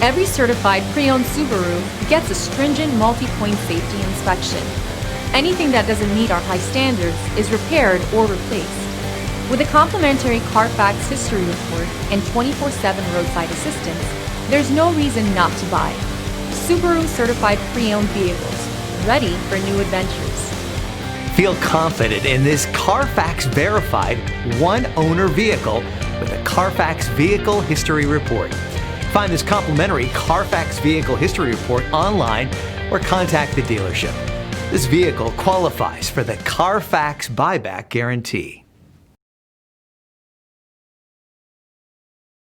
Every certified pre-owned Subaru gets a stringent multi-point safety inspection. Anything that doesn't meet our high standards is repaired or replaced. With a complimentary Carfax history report and 24/7 roadside assistance, there's no reason not to buy. Subaru certified pre-owned vehicles, ready for new adventures. Feel confident in this Carfax verified one-owner vehicle with a Carfax Vehicle History Report. Find this complimentary Carfax Vehicle History Report online or contact the dealership. This vehicle qualifies for the Carfax Buyback Guarantee.